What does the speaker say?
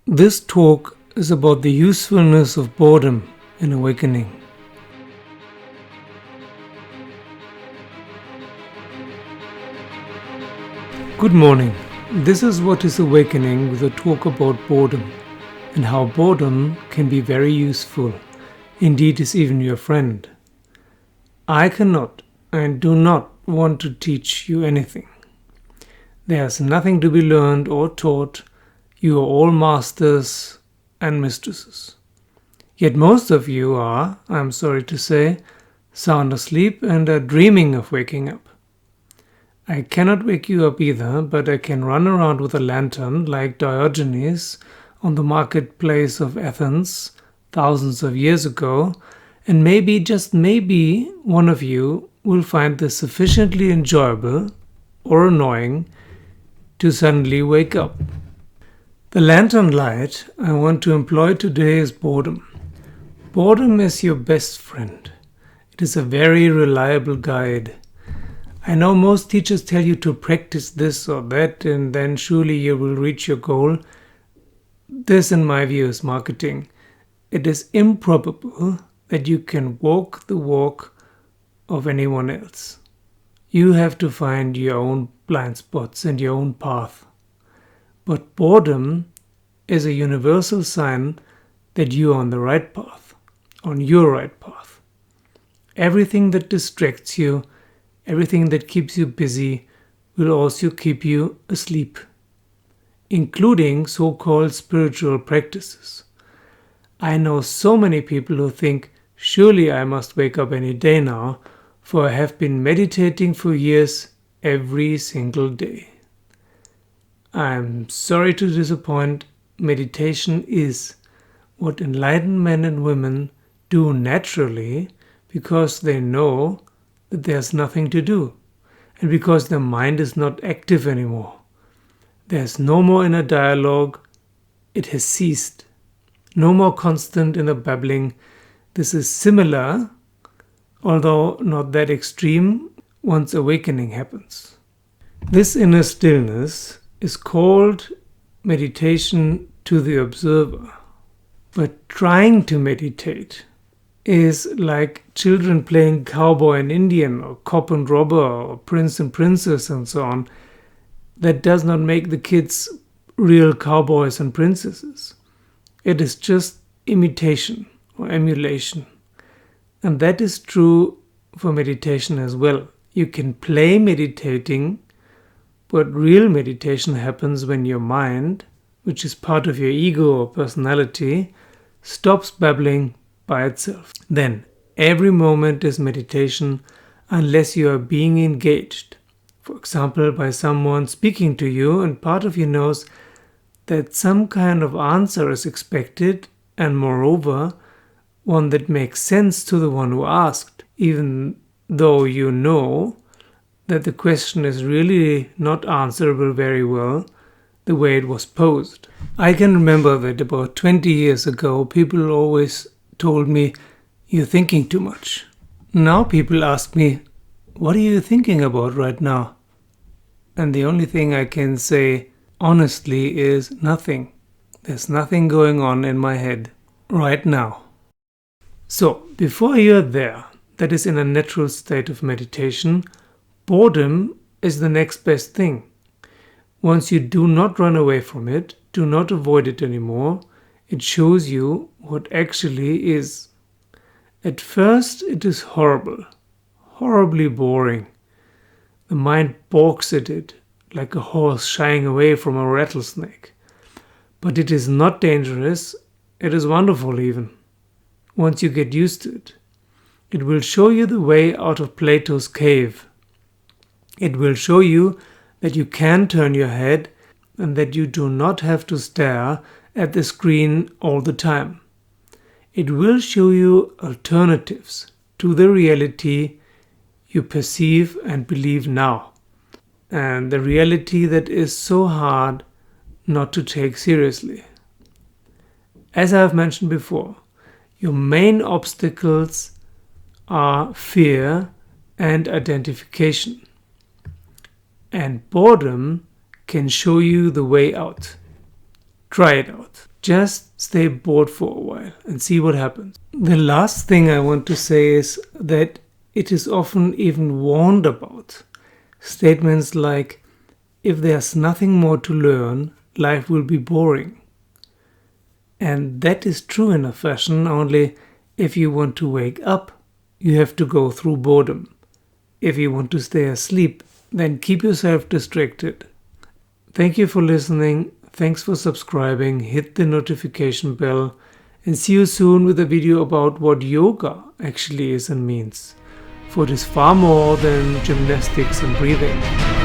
This talk is about the usefulness of boredom in awakening. Good morning. This is What is Awakening with a talk about boredom and how boredom can be very useful. Indeed, is even your friend. I cannot and do not want to teach you anything. There's nothing to be learned or taught. You are all masters and mistresses. Yet most of you are, I'm sorry to say, sound asleep and are dreaming of waking up. I cannot wake you up either, but I can run around with a lantern like Diogenes on the marketplace of Athens thousands of years ago, and maybe, just maybe, one of you will find this sufficiently enjoyable or annoying to suddenly wake up. The lantern light I want to employ today is boredom. Boredom is your best friend. It is a very reliable guide. I know most teachers tell you to practice this or that and then surely you will reach your goal. This, in my view, is marketing. It is improbable that you can walk the walk of anyone else. You have to find your own blind spots and your own path. But boredom is a universal sign that you are on the right path, on your right path. Everything that distracts you, everything that keeps you busy will also keep you asleep, including so-called spiritual practices. I know so many people who think, surely I must wake up any day now, for I have been meditating for years every single day. I'm sorry to disappoint, meditation is what enlightened men and women do naturally because they know that there's nothing to do and because their mind is not active anymore. There's no more inner dialogue, it has ceased. No more constant inner babbling. This is similar, although not that extreme, once awakening happens. This inner stillness is called meditation to the observer. But trying to meditate is like children playing cowboy and Indian or cop and robber or prince and princess and so on. That does not make the kids real cowboys and princesses. It is just imitation or emulation. And that is true for meditation as well. You can play meditating, but real meditation happens when your mind, which is part of your ego or personality, stops babbling by itself. Then every moment is meditation unless you are being engaged. For example, by someone speaking to you and part of you knows that some kind of answer is expected and moreover, one that makes sense to the one who asked, even though you know that the question is really not answerable very well the way it was posed. I can remember that about 20 years ago, people always told me, "You're thinking too much." Now people ask me, "What are you thinking about right now?" And the only thing I can say honestly is nothing. There's nothing going on in my head right now. So, before you're there, that is in a natural state of meditation, boredom is the next best thing. Once you do not run away from it, do not avoid it anymore, it shows you what actually is. At first it is horrible, horribly boring. The mind balks at it, like a horse shying away from a rattlesnake. But it is not dangerous, it is wonderful even. Once you get used to it, it will show you the way out of Plato's cave. It will show you that you can turn your head and that you do not have to stare at the screen all the time. It will show you alternatives to the reality you perceive and believe now, and the reality that is so hard not to take seriously. As I have mentioned before, your main obstacles are fear and identification. And boredom can show you the way out. Try it out. Just stay bored for a while and see what happens. The last thing I want to say is that it is often even warned about. Statements like, if there's nothing more to learn, life will be boring. And that is true in a fashion, only if you want to wake up, you have to go through boredom. If you want to stay asleep, then keep yourself distracted. Thank you for listening. Thanks for subscribing. Hit the notification bell and see you soon with a video about what yoga actually is and means. For it is far more than gymnastics and breathing.